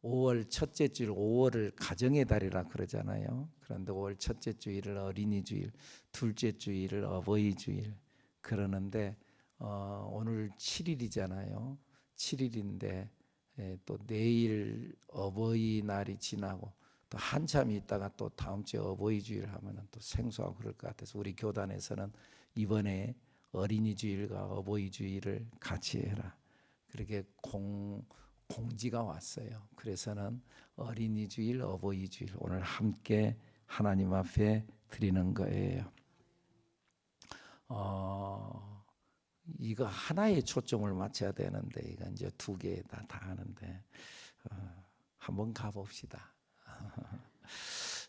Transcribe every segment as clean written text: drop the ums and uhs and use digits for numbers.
5월 첫째 주일, 5월을 가정의 달이라 그러잖아요. 그런데 5월 첫째 주일을 어린이 주일, 둘째 주일을 어버이 주일 그러는데 오늘 7일이잖아요. 7일인데 또 내일 어버이날이 지나고 또 한참 있다가 또 다음 주에 어버이 주일 하면은 또 생소하고 그럴 것 같아서 우리 교단에서는 이번에 어린이 주일과 어버이 주일을 같이 해라. 그렇게 공지가 왔어요. 그래서는 어린이 주일, 어버이 주일 오늘 함께 하나님 앞에 드리는 거예요. 이거 하나에 초점을 맞춰야 되는데 이거 이제 두 개 다 하는데 한번 가봅시다.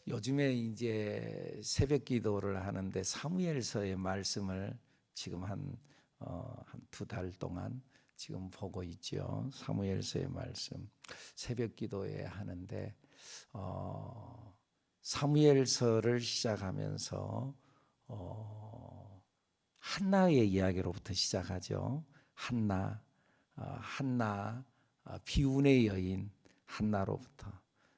요즘에 이제 새벽 기도를 하는데 사무엘서의 말씀을 지금 한 두 달 동안 지금 보고 있죠. 사무엘서의 말씀 새벽 기도에 하는데 사무엘서를 시작하면서 한나의 이야기로부터 시작하죠. 한나 비운의 여인 한나로부터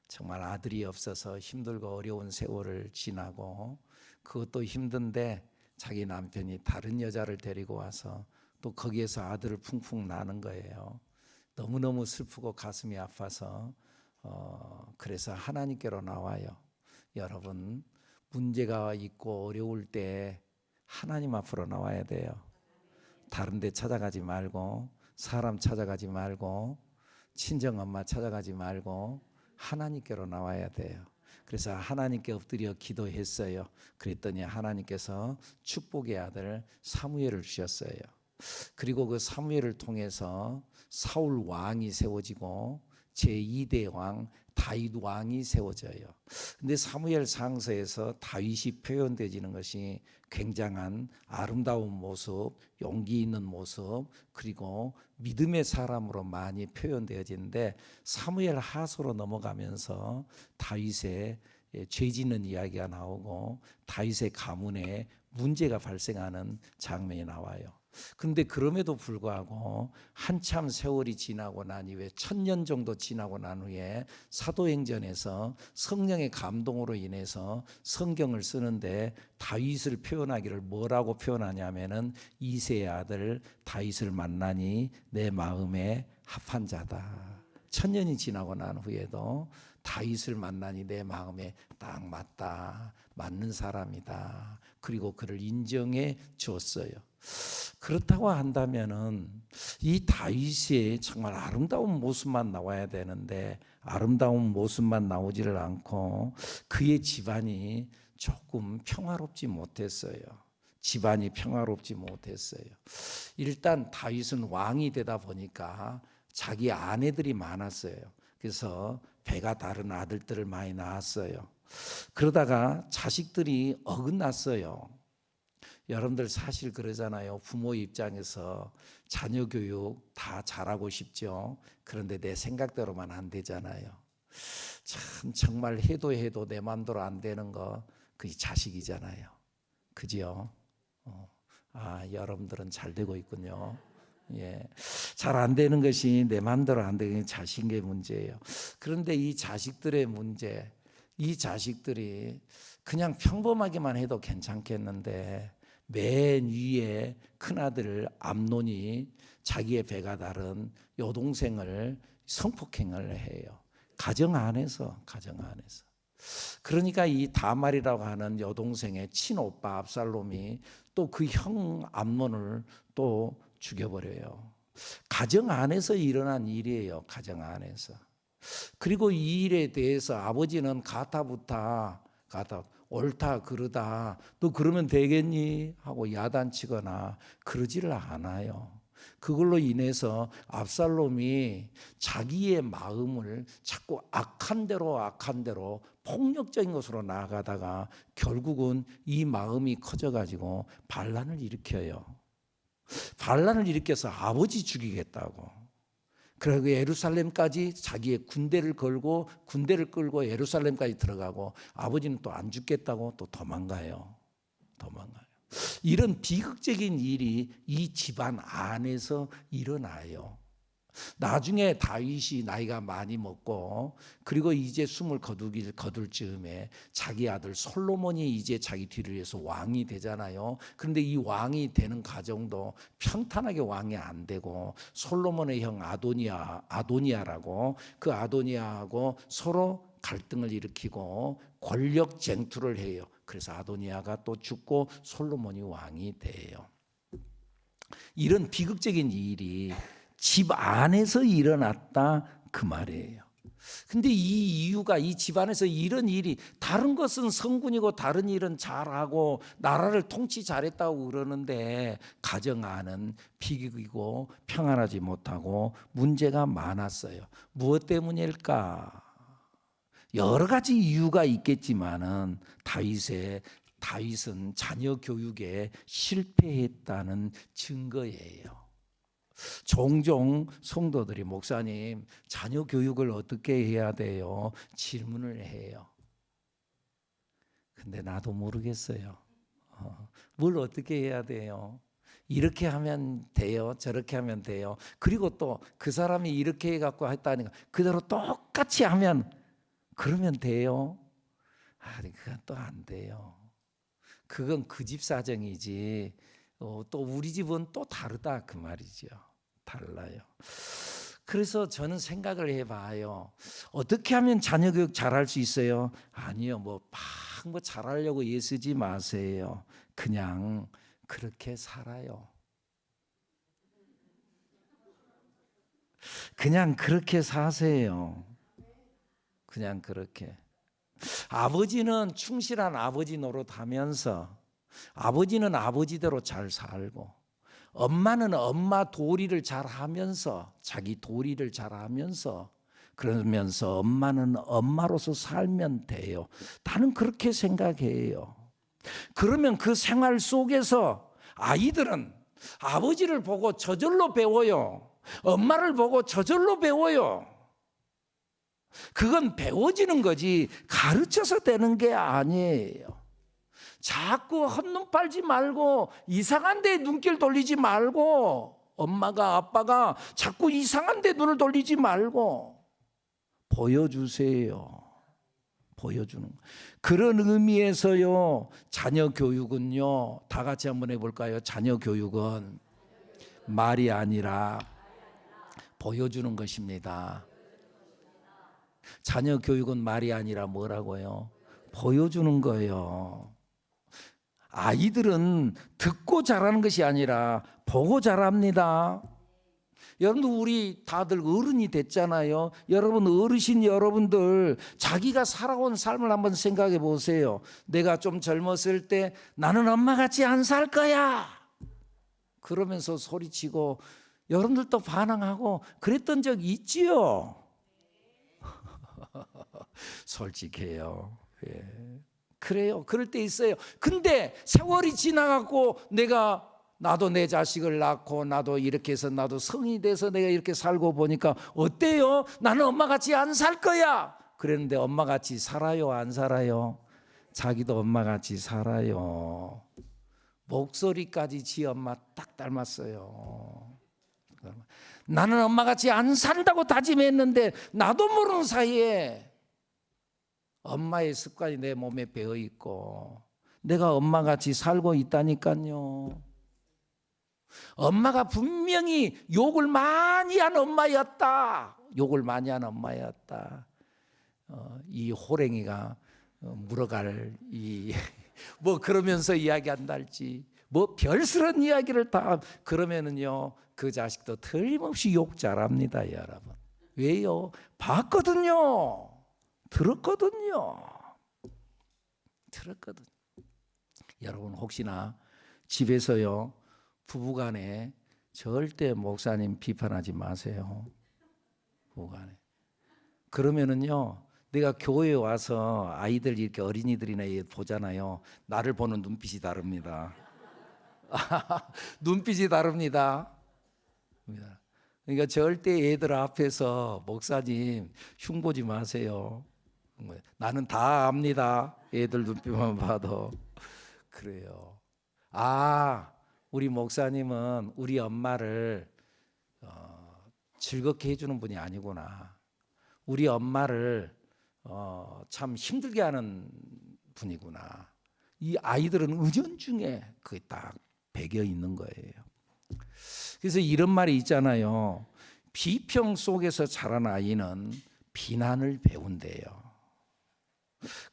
정말 아들이 없어서 힘들고 어려운 세월을 지나고 그것도 힘든데 자기 남편이 다른 여자를 데리고 와서 또 거기에서 아들을 풍풍 낳는 거예요. 너무너무 슬프고 가슴이 아파서 그래서 하나님께로 나와요. 여러분 문제가 있고 어려울 때 하나님 앞으로 나와야 돼요. 다른 데 찾아가지 말고 사람 찾아가지 말고 친정엄마 찾아가지 말고 하나님께로 나와야 돼요. 그래서 하나님께 엎드려 기도했어요. 그랬더니 하나님께서 축복의 아들 사무엘을 주셨어요. 그리고 그 사무엘을 통해서 사울 왕이 세워지고 제2대 왕 다윗 왕이 세워져요. 근데 사무엘 상서에서 다윗이 표현되지는 것이 굉장한 아름다운 모습, 용기 있는 모습, 그리고 믿음의 사람으로 많이 표현되어지는데 사무엘 하서로 넘어가면서 다윗의 죄 짓는 이야기가 나오고 다윗의 가문에 문제가 발생하는 장면이 나와요. 근데 그럼에도 불구하고 한참 세월이 지나고 난 이후에 1000년 정도 지나고 난 후에 사도행전에서 성령의 감동으로 인해서 성경을 쓰는데 다윗을 표현하기를 뭐라고 표현하냐면은 이새의 아들 다윗을 만나니 내 마음에 합한 자다. 1000년이 지나고 난 후에도 다윗을 만나니 내 마음에 딱 맞다. 맞는 사람이다. 그리고 그를 인정해 줬어요. 그렇다고 한다면은 이 다윗의 정말 아름다운 모습만 나와야 되는데 아름다운 모습만 나오지를 않고 그의 집안이 조금 평화롭지 못했어요. 집안이 평화롭지 못했어요. 일단 다윗은 왕이 되다 보니까 자기 아내들이 많았어요. 그래서 배가 다른 아들들을 많이 낳았어요. 그러다가 자식들이 어긋났어요. 여러분들 사실 그러잖아요. 부모 입장에서 자녀 교육 다 잘하고 싶죠. 그런데 내 생각대로만 안 되잖아요. 참 정말 해도 내 마음대로 안 되는 거 그게 자식이잖아요. 그죠? 여러분들은 잘 되고 있군요. 예, 잘 안 되는 것이 내 마음대로 안 되는 게 자식의 문제예요. 그런데 이 자식들의 문제, 이 자식들이 그냥 평범하게만 해도 괜찮겠는데 맨 위에 큰아들 암논이 자기의 배가 다른 여동생을 성폭행을 해요. 가정 안에서. 그러니까 이 다말이라고 하는 여동생의 친오빠 압살롬이 또 그 형 암논을 또 죽여버려요. 가정 안에서 일어난 일이에요. 가정 안에서. 그리고 이 일에 대해서 아버지는 가타부타 옳다 그르다 너 그러면 되겠니 하고 야단치거나 그러지를 않아요. 그걸로 인해서 압살롬이 자기의 마음을 자꾸 악한 대로 폭력적인 것으로 나아가다가 결국은 이 마음이 커져가지고 반란을 일으켜요. 반란을 일으켜서 아버지 죽이겠다고. 그리고 예루살렘까지 자기의 군대를 끌고 예루살렘까지 들어가고 아버지는 또 안 죽겠다고 또 도망가요. 이런 비극적인 일이 이 집안 안에서 일어나요. 나중에 다윗이 나이가 많이 먹고 그리고 이제 숨을 거둘 즈음에 자기 아들 솔로몬이 이제 자기 뒤를 이어서 왕이 되잖아요. 그런데 이 왕이 되는 과정도 평탄하게 왕이 안 되고 솔로몬의 형 아도니아라고 그 아도니아하고 서로 갈등을 일으키고 권력 쟁투를 해요. 그래서 아도니아가 또 죽고 솔로몬이 왕이 돼요. 이런 비극적인 일이 집 안에서 일어났다 그 말이에요. 근데 이 이유가 이 집안에서 이런 일이 다른 것은 성군이고 다른 일은 잘하고 나라를 통치 잘했다고 그러는데 가정 안은 비극이고 평안하지 못하고 문제가 많았어요. 무엇 때문일까? 여러 가지 이유가 있겠지만은 다윗은 자녀 교육에 실패했다는 증거예요. 종종 성도들이 목사님 자녀 교육을 어떻게 해야 돼요? 질문을 해요. 근데 나도 모르겠어요. 뭘 어떻게 해야 돼요? 이렇게 하면 돼요? 저렇게 하면 돼요? 그리고 또 그 사람이 이렇게 해갖고 했다니까 그대로 똑같이 하면 그러면 돼요? 그건 또 안 돼요. 그건 그 집 사정이지 또 우리 집은 또 다르다 그 말이죠. 달라요. 그래서 저는 생각을 해봐요. 어떻게 하면 자녀 교육 잘할 수 있어요? 아니요, 뭐 잘하려고 애쓰지 마세요. 그냥 그렇게 살아요. 그냥 그렇게 사세요. 그냥 그렇게. 아버지는 충실한 아버지 노릇하면서 아버지는 아버지대로 잘 살고 엄마는 엄마 도리를 잘 하면서 자기 도리를 잘 하면서 그러면서 엄마는 엄마로서 살면 돼요. 나는 그렇게 생각해요. 그러면 그 생활 속에서 아이들은 아버지를 보고 저절로 배워요. 엄마를 보고 저절로 배워요. 그건 배워지는 거지 가르쳐서 되는 게 아니에요. 자꾸 헛눈 빨지 말고 이상한 데 눈길 돌리지 말고 엄마가 아빠가 자꾸 이상한 데 눈을 돌리지 말고 보여주세요. 보여주는 그런 의미에서요. 자녀 교육은요. 다 같이 한번 해볼까요? 자녀 교육은 말이 아니라 보여주는 것입니다. 자녀 교육은 말이 아니라 뭐라고요? 보여주는 거예요. 아이들은 듣고 자라는 것이 아니라 보고 자랍니다. 여러분들 우리 다들 어른이 됐잖아요. 여러분 어르신 여러분들 자기가 살아온 삶을 한번 생각해 보세요. 내가 좀 젊었을 때 나는 엄마같이 안 살 거야 그러면서 소리치고 여러분들도 반항하고 그랬던 적 있지요? 솔직해요. 예. 그래요. 그럴 때 있어요. 근데 세월이 지나가고 나도 내 자식을 낳고 나도 이렇게 해서 나도 성이 돼서 내가 이렇게 살고 보니까 어때요? 나는 엄마같이 안 살 거야. 그랬는데 엄마같이 살아요? 안 살아요? 자기도 엄마같이 살아요. 목소리까지 지 엄마 딱 닮았어요. 나는 엄마같이 안 산다고 다짐했는데 나도 모르는 사이에 엄마의 습관이 내 몸에 배어 있고 내가 엄마같이 살고 있다니까요. 엄마가 분명히 욕을 많이 한 엄마였다. 욕을 많이 한 엄마였다. 이 호랭이가 물어갈 뭐 그러면서 이야기한다 할지 뭐 별스런 이야기를 다 그러면은요 그 자식도 틀림없이 욕 잘합니다, 여러분. 왜요? 봤거든요. 들었거든요. 여러분 혹시나 집에서요 부부간에 절대 목사님 비판하지 마세요. 부부간에. 그러면은요 내가 교회에 와서 아이들 이렇게 어린이들이나 보잖아요. 나를 보는 눈빛이 다릅니다. 눈빛이 다릅니다. 그러니까 절대 애들 앞에서 목사님 흉보지 마세요. 나는 다 압니다. 애들 눈빛만 봐도. 그래요. 우리 목사님은 우리 엄마를 즐겁게 해주는 분이 아니구나. 우리 엄마를 참 힘들게 하는 분이구나. 이 아이들은 은연중에 그게 딱 배겨 있는 거예요. 그래서 이런 말이 있잖아요. 비평 속에서 자란 아이는 비난을 배운대요.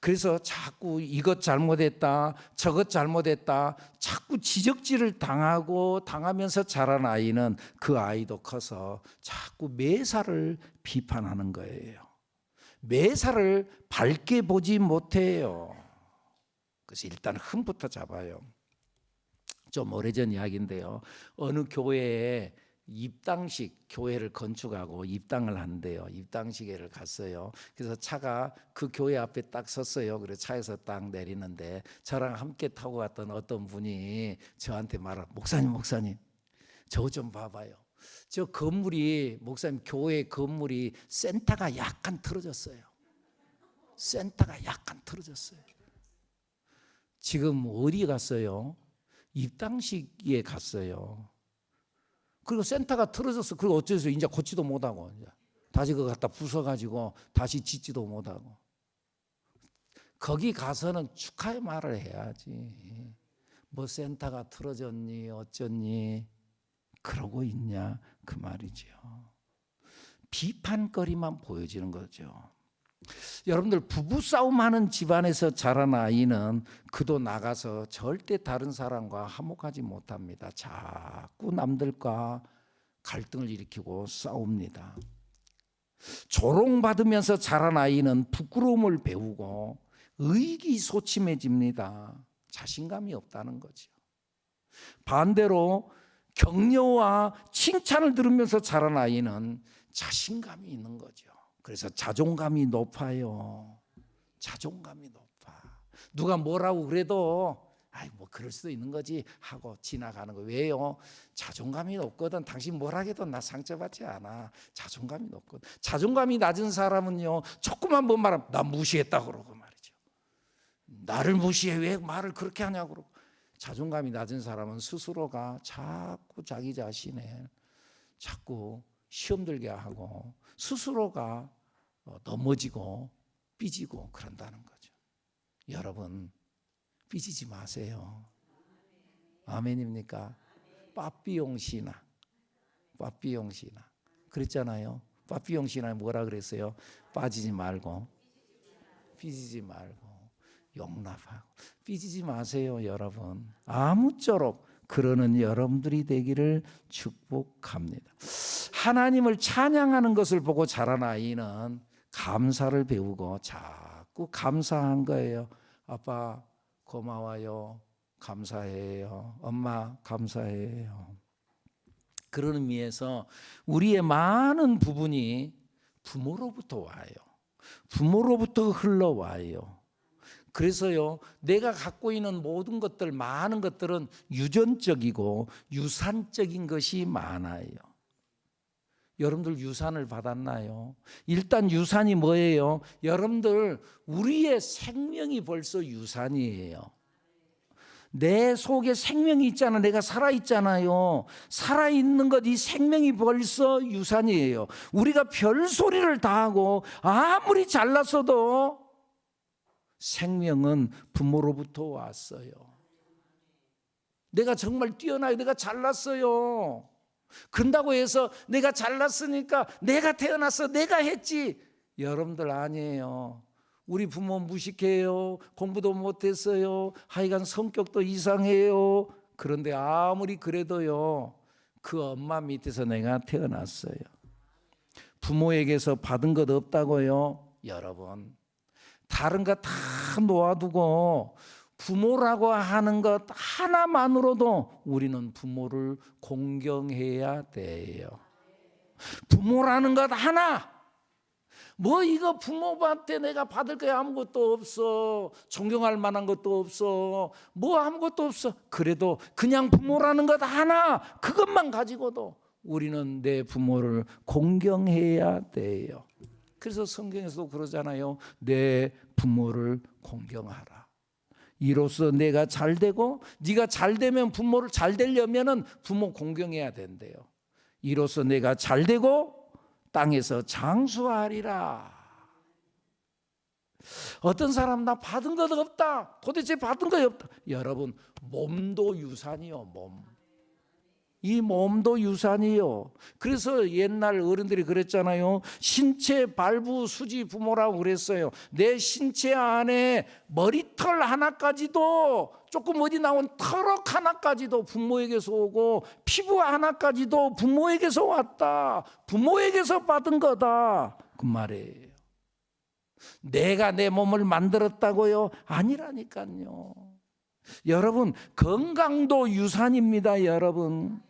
그래서 자꾸 이것 잘못했다, 저것 잘못했다, 자꾸 지적질을 당하면서 자란 아이는 그 아이도 커서 자꾸 매사를 비판하는 거예요. 매사를 밝게 보지 못해요. 그래서 일단 흠부터 잡아요. 좀 오래전 이야기인데요. 어느 교회에 입당식 교회를 건축하고 입당을 한대요. 입당식회를 갔어요. 그래서 차가 그 교회 앞에 딱 섰어요. 그래서 차에서 딱 내리는데 저랑 함께 타고 갔던 어떤 분이 저한테 목사님 저거 좀 봐봐요. 저 건물이 목사님 교회 건물이 센터가 약간 틀어졌어요. 센터가 약간 틀어졌어요. 지금 어디 갔어요? 입당식에 갔어요. 그리고 센터가 틀어졌어. 그리고 어째서 이제 고치도 못하고 다시 그거 갖다 부숴가지고 다시 짓지도 못하고. 거기 가서는 축하의 말을 해야지. 뭐 센터가 틀어졌니 어쩌니 그러고 있냐 그 말이죠. 비판거리만 보여지는 거죠. 여러분들 부부싸움하는 집안에서 자란 아이는 그도 나가서 절대 다른 사람과 화목하지 못합니다. 자꾸 남들과 갈등을 일으키고 싸웁니다. 조롱받으면서 자란 아이는 부끄러움을 배우고 의기소침해집니다. 자신감이 없다는 거죠. 반대로 격려와 칭찬을 들으면서 자란 아이는 자신감이 있는 거죠. 그래서 자존감이 높아요. 자존감이 높아. 누가 뭐라고 그래도 뭐 그럴 수도 있는 거지 하고 지나가는 거예요. 왜요? 자존감이 높거든. 당신 뭐라 해도 나 상처받지 않아. 자존감이 높거든. 자존감이 낮은 사람은요, 조그만 뭐 말하면 나 무시했다 그러고 말이죠. 나를 무시해 왜 말을 그렇게 하냐고 그러고. 자존감이 낮은 사람은 스스로가 자꾸 자기 자신을 자꾸 시험 들게 하고 스스로가 넘어지고 삐지고 그런다는 거죠. 여러분 삐지지 마세요. 아멘입니까? 빠삐용시나 그랬잖아요. 빠삐용시나 뭐라 그랬어요? 빠지지 말고 삐지지 말고 용납하고. 삐지지 마세요 여러분. 아무쪼록 그러는 여러분들이 되기를 축복합니다. 하나님을 찬양하는 것을 보고 자란 아이는 감사를 배우고 자꾸 감사한 거예요. 아빠 고마워요. 감사해요. 엄마 감사해요. 그런 의미에서 우리의 많은 부분이 부모로부터 와요. 부모로부터 흘러와요. 그래서요, 내가 갖고 있는 모든 것들, 많은 것들은 유전적이고 유산적인 것이 많아요. 여러분들 유산을 받았나요? 일단 유산이 뭐예요? 여러분들 우리의 생명이 벌써 유산이에요. 내 속에 생명이 있잖아. 내가 살아있잖아요. 살아있는 것, 이 생명이 벌써 유산이에요. 우리가 별소리를 다 하고 아무리 잘났어도 생명은 부모로부터 왔어요. 내가 정말 뛰어나요. 내가 잘났어요. 그런다고 해서 내가 잘났으니까 내가 태어났어. 내가 했지. 여러분들 아니에요. 우리 부모 무식해요. 공부도 못했어요. 하여간 성격도 이상해요. 그런데 아무리 그래도요, 그 엄마 밑에서 내가 태어났어요. 부모에게서 받은 것 없다고요. 여러분 다른 거 다 놓아두고 부모라고 하는 것 하나만으로도 우리는 부모를 공경해야 돼요. 부모라는 것 하나, 뭐 이거 부모한테 내가 받을 게 아무것도 없어. 존경할 만한 것도 없어. 뭐 아무것도 없어. 그래도 그냥 부모라는 것 하나, 그것만 가지고도 우리는 내 부모를 공경해야 돼요. 그래서 성경에서도 그러잖아요. 내 부모를 공경하라. 이로써 내가 잘되고, 네가 잘되면 부모를 잘되려면 부모 공경해야 된대요. 이로써 내가 잘되고 땅에서 장수하리라. 어떤 사람 나 받은 것 없다. 도대체 받은 것 없다. 여러분, 몸도 유산이요. 몸. 이 몸도 유산이요. 그래서 옛날 어른들이 그랬잖아요. 신체 발부 수지 부모라고 그랬어요. 내 신체 안에 머리털 하나까지도, 조금 어디 나온 털럭 하나까지도 부모에게서 오고, 피부 하나까지도 부모에게서 왔다. 부모에게서 받은 거다. 그 말이에요. 내가 내 몸을 만들었다고요? 아니라니까요. 여러분, 건강도 유산입니다. 여러분,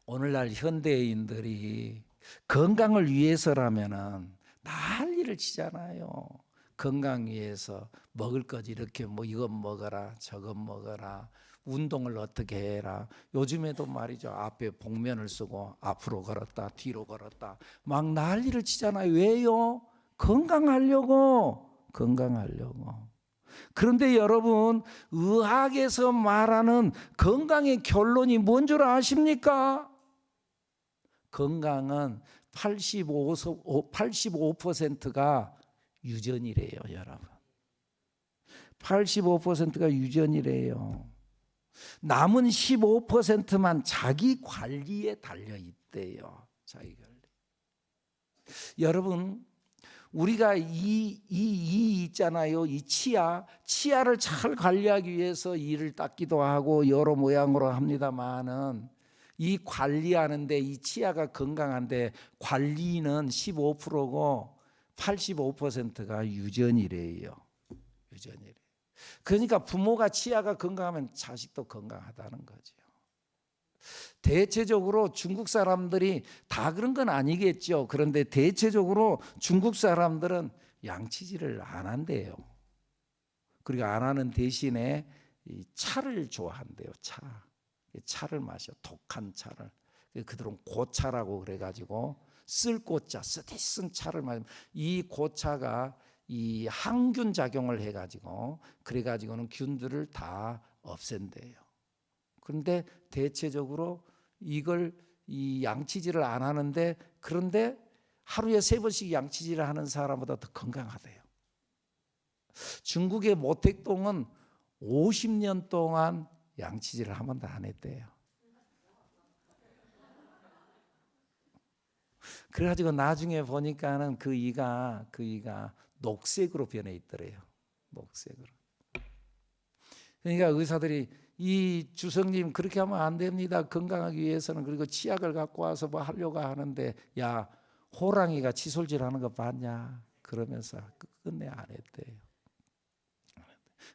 오늘날 현대인들이 건강을 위해서라면은 난리를 치잖아요. 건강 위해서 먹을 것 이렇게 뭐 이건 먹어라 저건 먹어라, 운동을 어떻게 해라. 요즘에도 말이죠, 앞에 복면을 쓰고 앞으로 걸었다 뒤로 걸었다 막 난리를 치잖아요. 왜요? 건강하려고. 그런데 여러분, 의학에서 말하는 건강의 결론이 뭔 줄 아십니까? 건강은 85%가 유전이래요. 여러분, 85%가 유전이래요. 남은 15%만 자기 관리에 달려 있대요. 자기 관리. 여러분, 우리가 이 있잖아요. 이 치아를 잘 관리하기 위해서 이를 닦기도 하고 여러 모양으로 합니다만은, 이 관리하는데, 이 치아가 건강한데 관리는 15%고 85%가 유전이래요. 유전이래. 그러니까 부모가 치아가 건강하면 자식도 건강하다는 거죠. 대체적으로 중국 사람들이 다 그런 건 아니겠죠. 그런데 대체적으로 중국 사람들은 양치질을 안 한대요. 그리고 안 하는 대신에 이 차를 좋아한대요. 차를 마셔. 독한 차를. 그들은 고차라고 그래가지고, 쓸 고차, 쓴 차를 마시면 이 고차가 이 항균 작용을 해가지고, 그래가지고는 균들을 다 없앤대요. 그런데 대체적으로 이걸 이 양치질을 안 하는데, 그런데 하루에 3번씩 양치질을 하는 사람보다 더 건강하대요. 중국의 모택동은 50년 동안 양치질을 한 번도 안 했대요. 그래가지고 나중에 보니까는 그 이가 녹색으로 변해 있더래요. 녹색으로. 그러니까 의사들이, 이 주성님 그렇게 하면 안 됩니다. 건강하기 위해서는. 그리고 치약을 갖고 와서 뭐 하려고 하는데, 야, 호랑이가 치솔질 하는 거 봤냐? 그러면서 끝내 안 했대요.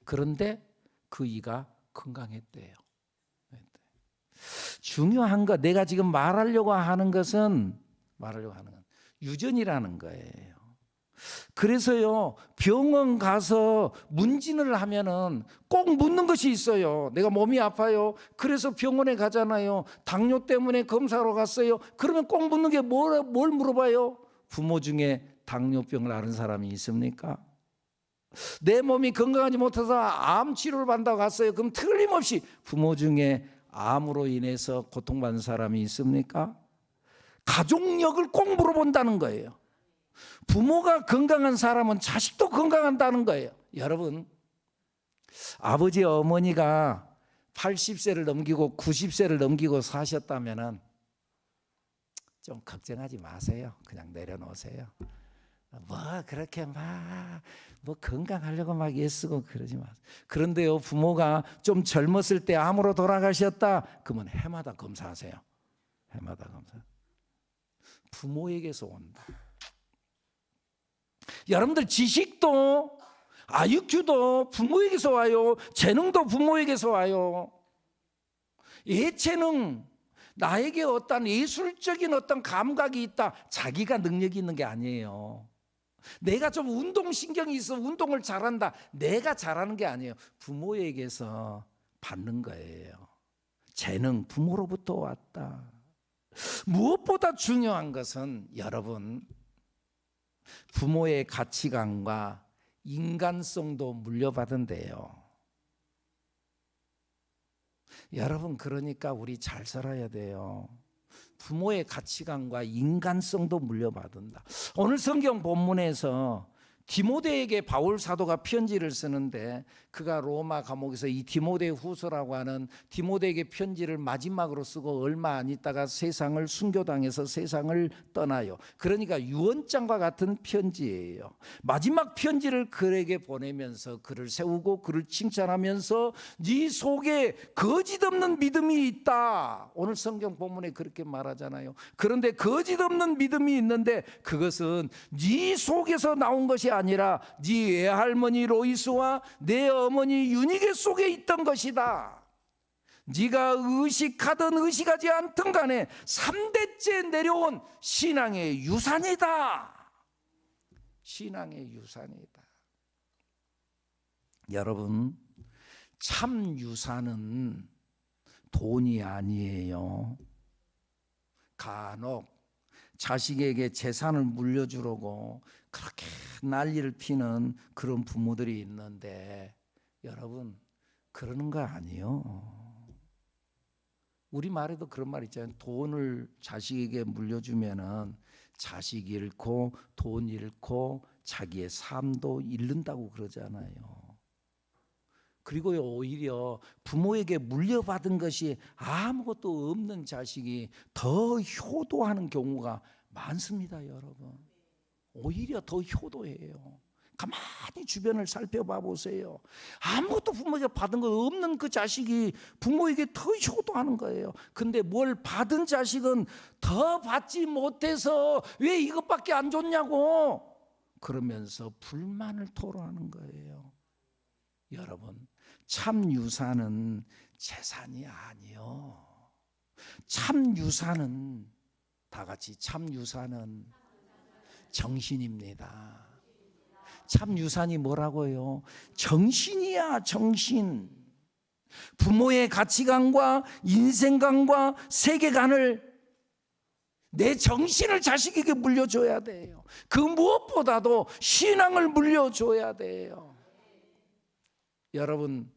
그런데 그 이가 건강했대요. 중요한 거, 내가 지금 말하려고 하는 건 유전이라는 거예요. 그래서요, 병원 가서 문진을 하면은 꼭 묻는 것이 있어요. 내가 몸이 아파요. 그래서 병원에 가잖아요. 당뇨 때문에 검사로 갔어요. 그러면 꼭 묻는 게 뭘 물어봐요? 부모 중에 당뇨병을 앓은 사람이 있습니까? 내 몸이 건강하지 못해서 암 치료를 받는다고 갔어요. 그럼 틀림없이 부모 중에 암으로 인해서 고통받는 사람이 있습니까? 가족력을 꼭 물어본다는 거예요. 부모가 건강한 사람은 자식도 건강한다는 거예요. 여러분, 아버지 어머니가 80세를 넘기고 90세를 넘기고 사셨다면 좀 걱정하지 마세요. 그냥 내려놓으세요. 뭐 그렇게 막 뭐 건강하려고 막 애쓰고 그러지 마세요. 그런데요, 부모가 좀 젊었을 때 암으로 돌아가셨다 그러면 해마다 검사하세요. 해마다 검사. 부모에게서 온다. 여러분들, 지식도 IQ도 부모에게서 와요. 재능도 부모에게서 와요. 예체능, 나에게 어떤 예술적인 어떤 감각이 있다, 자기가 능력이 있는 게 아니에요. 내가 좀 운동신경이 있어 운동을 잘한다, 내가 잘하는 게 아니에요. 부모에게서 받는 거예요. 재능 부모로부터 왔다. 무엇보다 중요한 것은 여러분, 부모의 가치관과 인간성도 물려받은대요. 여러분, 그러니까 우리 잘 살아야 돼요. 부모의 가치관과 인간성도 물려받는다. 오늘 성경 본문에서 디모데에게 바울 사도가 편지를 쓰는데 그가 로마 감옥에서 이 디모데 후서라고 하는 디모데에게 편지를 마지막으로 쓰고 얼마 안 있다가 세상을 순교당해서 세상을 떠나요. 그러니까 유언장과 같은 편지예요. 마지막 편지를 그에게 보내면서 그를 세우고 그를 칭찬하면서 네 속에 거짓 없는 믿음이 있다. 오늘 성경 본문에 그렇게 말하잖아요. 그런데 거짓 없는 믿음이 있는데 그것은 네 속에서 나온 것이 아니라 네 외할머니 로이스와 내 어머니 유니게 속에 있던 것이다. 네가 의식하든 의식하지 않든 간에 3대째 내려온 신앙의 유산이다. 신앙의 유산이다. 여러분, 참 유산은 돈이 아니에요. 간혹 자식에게 재산을 물려주려고 그렇게 난리를 피는 그런 부모들이 있는데 여러분, 그러는 거 아니에요. 우리 말에도 그런 말 있잖아요. 돈을 자식에게 물려주면은 자식 잃고 돈 잃고 자기의 삶도 잃는다고 그러잖아요. 그리고 오히려 부모에게 물려받은 것이 아무것도 없는 자식이 더 효도하는 경우가 많습니다, 여러분. 오히려 더 효도해요. 가만히 주변을 살펴봐 보세요. 아무것도 부모에게 받은 거 없는 그 자식이 부모에게 더 효도하는 거예요. 근데 뭘 받은 자식은 더 받지 못해서 왜 이것밖에 안 줬냐고 그러면서 불만을 토로하는 거예요. 여러분, 참 유산은 재산이 아니요. 참 유산은 다 같이 참 유산은 정신입니다. 참 유산이 뭐라고요? 정신이야, 정신. 부모의 가치관과 인생관과 세계관을 내 정신을 자식에게 물려줘야 돼요. 그 무엇보다도 신앙을 물려줘야 돼요. 여러분,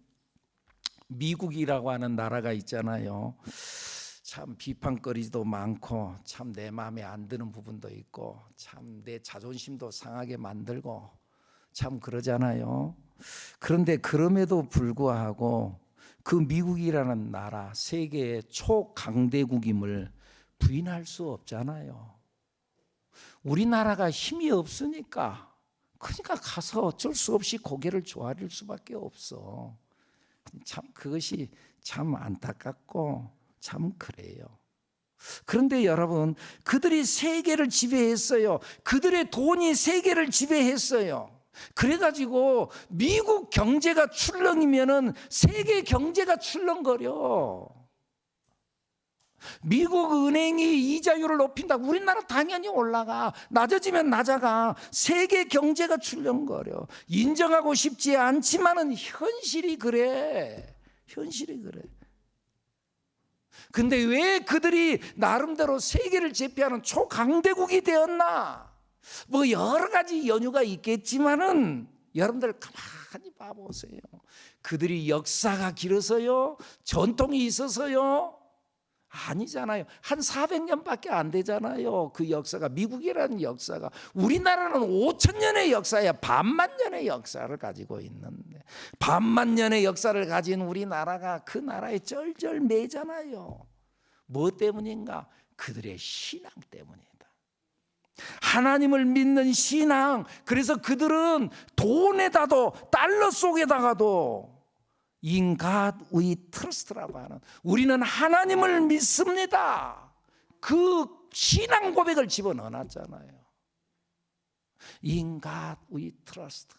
미국이라고 하는 나라가 있잖아요. 참 비판거리도 많고 참 내 마음에 안 드는 부분도 있고 참 내 자존심도 상하게 만들고 참 그러잖아요. 그런데 그럼에도 불구하고 그 미국이라는 나라, 세계의 초강대국임을 부인할 수 없잖아요. 우리나라가 힘이 없으니까 그러니까 가서 어쩔 수 없이 고개를 조아릴 수밖에 없어. 참 그것이 참 안타깝고 참 그래요. 그런데 여러분, 그들이 세계를 지배했어요. 그들의 돈이 세계를 지배했어요. 그래가지고 미국 경제가 출렁이면은 세계 경제가 출렁거려. 미국 은행이 이자율을 높인다고 우리나라 당연히 올라가. 낮아지면 낮아가. 세계 경제가 출렁거려. 인정하고 싶지 않지만은 현실이 그래. 현실이 그래. 근데 왜 그들이 나름대로 세계를 제패하는 초강대국이 되었나? 뭐 여러 가지 연유가 있겠지만은 여러분들 가만히 봐보세요. 그들이 역사가 길어서요? 전통이 있어서요? 아니잖아요. 한 400년밖에 안 되잖아요. 그 역사가, 미국이라는 역사가. 우리나라는 5,000년의 역사야. 반만 년의 역사를 가지고 있는데 반만 년의 역사를 가진 우리나라가 그 나라에 쩔쩔매잖아요. 뭐 때문인가? 그들의 신앙 때문이다. 하나님을 믿는 신앙. 그래서 그들은 돈에다도 달러 속에다가도 In God we trust라고 하는, 우리는 하나님을 믿습니다. 그 신앙 고백을 집어넣어놨잖아요. In God we trust.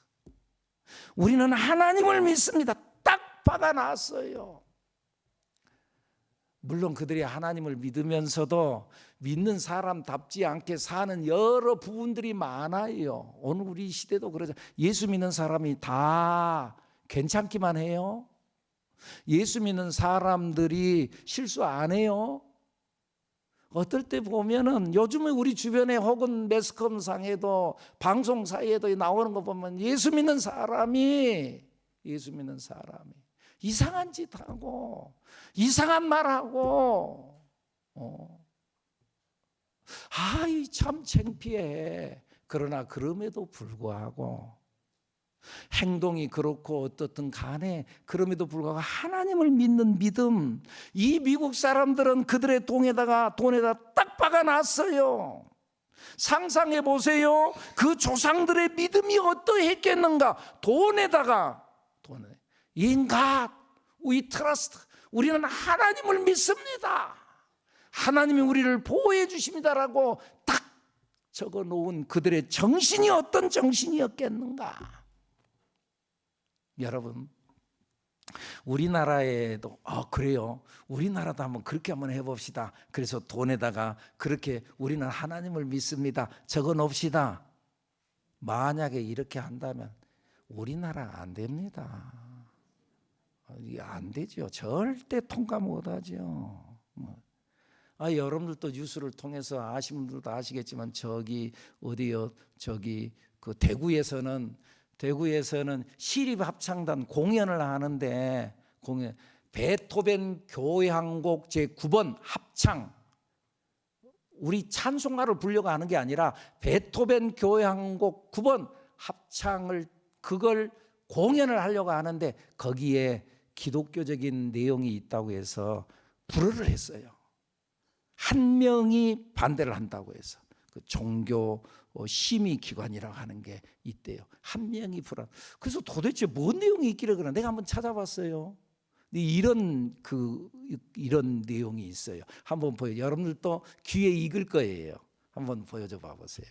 우리는 하나님을 믿습니다. 딱 박아놨어요. 물론 그들이 하나님을 믿으면서도 믿는 사람답지 않게 사는 여러 부분들이 많아요. 오늘 우리 시대도 그러죠. 예수 믿는 사람이 다 괜찮기만 해요? 예수 믿는 사람들이 실수 안 해요? 어떨 때 보면은 요즘에 우리 주변에 혹은 매스컴상에도 방송사에도 나오는 거 보면 예수 믿는 사람이 이상한 짓 하고 이상한 말 하고 아이 참 창피해. 그러나 그럼에도 불구하고 행동이 그렇고 어떻든 간에 그럼에도 불구하고 하나님을 믿는 믿음, 이 미국 사람들은 그들의 돈에다 딱 박아놨어요. 상상해 보세요. 그 조상들의 믿음이 어떠했겠는가. 돈에다가 In God we trust. 우리는 하나님을 믿습니다. 하나님이 우리를 보호해 주십니다라고 딱 적어놓은 그들의 정신이 어떤 정신이었겠는가. 여러분, 우리나라에도 그래요. 우리나라도 한번 그렇게 한번 해봅시다. 그래서 돈에다가 그렇게 우리는 하나님을 믿습니다 적어놓읍시다. 만약에 이렇게 한다면 우리나라 안 됩니다. 이게 안 되죠. 절대 통과 못하죠. 여러분들도 뉴스를 통해서 아시는 분들도 아시겠지만 저기 어디요? 저기 그 대구에서는 시립합창단 공연을 하는데 베토벤 교향곡 제9번 합창, 우리 찬송가를 부르려고 하는 게 아니라 베토벤 교향곡 9번 합창을 그걸 공연을 하려고 하는데 거기에 기독교적인 내용이 있다고 해서 불허를 했어요. 한 명이 반대를 한다고 해서 그 종교 심의 기관이라고 하는 게 있대요. 한 명이 불안. 그래서 도대체 뭔 내용이 있기를 그러나 내가 한번 찾아봤어요. 이런 내용이 있어요. 한번 보여. 여러분들도 귀에 익을 거예요. 한번 보여줘 봐 보세요.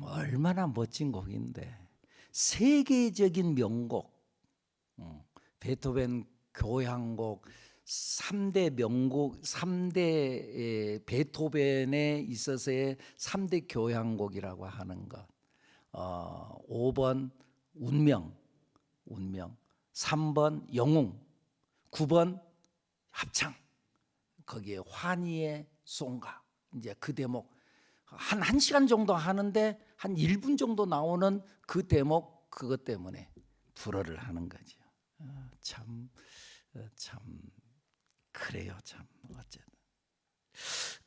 얼마나 멋진 곡인데, 세계적인 명곡, 베토벤 교향곡 3대 명곡, 3대 베토벤에 있어서의 3대 교향곡이라고 하는 것. 5번 운명, 3번 영웅, 9번 합창. 거기에 환희의 송가. 이제 그 대목 한 1시간 정도 하는데 한 1분 정도 나오는 그 대목, 그것 때문에 불허를 하는 거죠. 참 그래요. 참 어쨌든.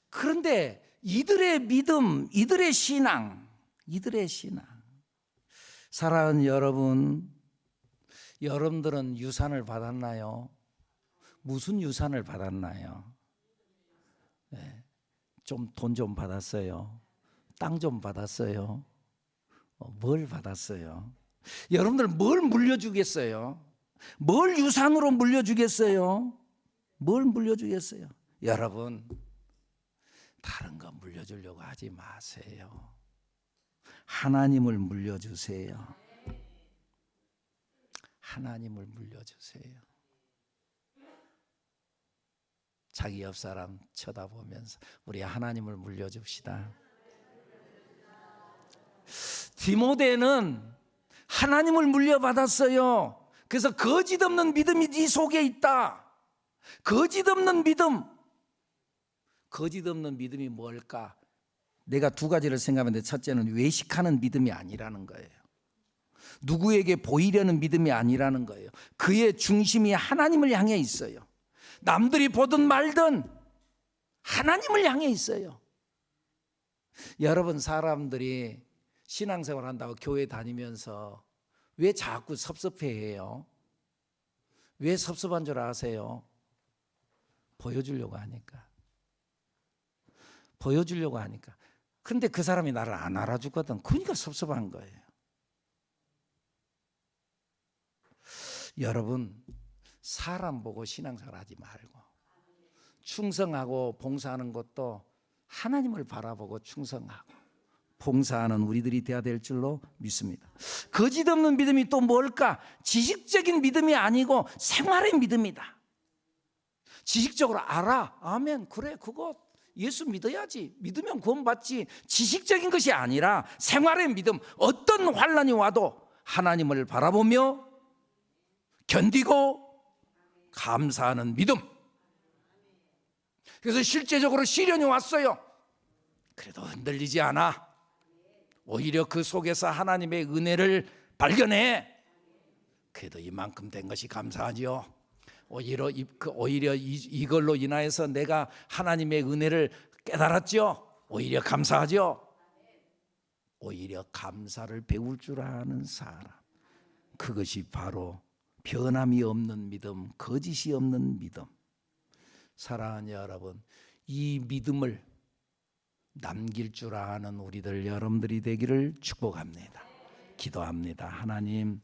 그런데 이들의 믿음, 이들의 신앙, 사랑하는 여러분, 여러분들은 유산을 받았나요? 무슨 유산을 받았나요? 네. 좀 돈 좀 받았어요? 땅 좀 받았어요? 뭘 받았어요? 여러분들 뭘 물려주겠어요? 뭘 유산으로 물려주겠어요? 뭘 물려주겠어요? 여러분, 다른 거 물려주려고 하지 마세요. 하나님을 물려주세요. 하나님을 물려주세요. 자기 옆 사람 쳐다보면서 우리 하나님을 물려줍시다. 디모데는 하나님을 물려받았어요. 그래서 거짓 없는 믿음이 네 속에 있다. 거짓 없는 믿음이 뭘까? 내가 두 가지를 생각하는데, 첫째는 외식하는 믿음이 아니라는 거예요. 누구에게 보이려는 믿음이 아니라는 거예요. 그의 중심이 하나님을 향해 있어요. 남들이 보든 말든 하나님을 향해 있어요. 여러분, 사람들이 신앙생활 한다고 교회 다니면서 왜 자꾸 섭섭해해요? 왜 섭섭한 줄 아세요? 보여주려고 하니까. 보여주려고 하니까. 근데 그 사람이 나를 안 알아주거든. 그러니까 섭섭한 거예요. 여러분, 사람 보고 신앙생활 하지 말고 충성하고 봉사하는 것도 하나님을 바라보고 충성하고 봉사하는 우리들이 되어야 될 줄로 믿습니다. 거짓 없는 믿음이 또 뭘까? 지식적인 믿음이 아니고 생활의 믿음이다. 지식적으로 알아. 아멘. 그래, 그거 예수 믿어야지. 믿으면 구원받지. 지식적인 것이 아니라 생활의 믿음. 어떤 환난이 와도 하나님을 바라보며 견디고 감사하는 믿음. 그래서 실제적으로 시련이 왔어요. 그래도 흔들리지 않아. 오히려 그 속에서 하나님의 은혜를 발견해. 그래도 이만큼 된 것이 감사하지요. 오히려 이걸로 인하여서 내가 하나님의 은혜를 깨달았죠. 오히려 감사하죠. 오히려 감사를 배울 줄 아는 사람, 그것이 바로 변함이 없는 믿음, 거짓이 없는 믿음. 사랑하는 여러분, 이 믿음을 남길 줄 아는 우리들 여러분들이 되기를 축복합니다. 기도합니다. 하나님,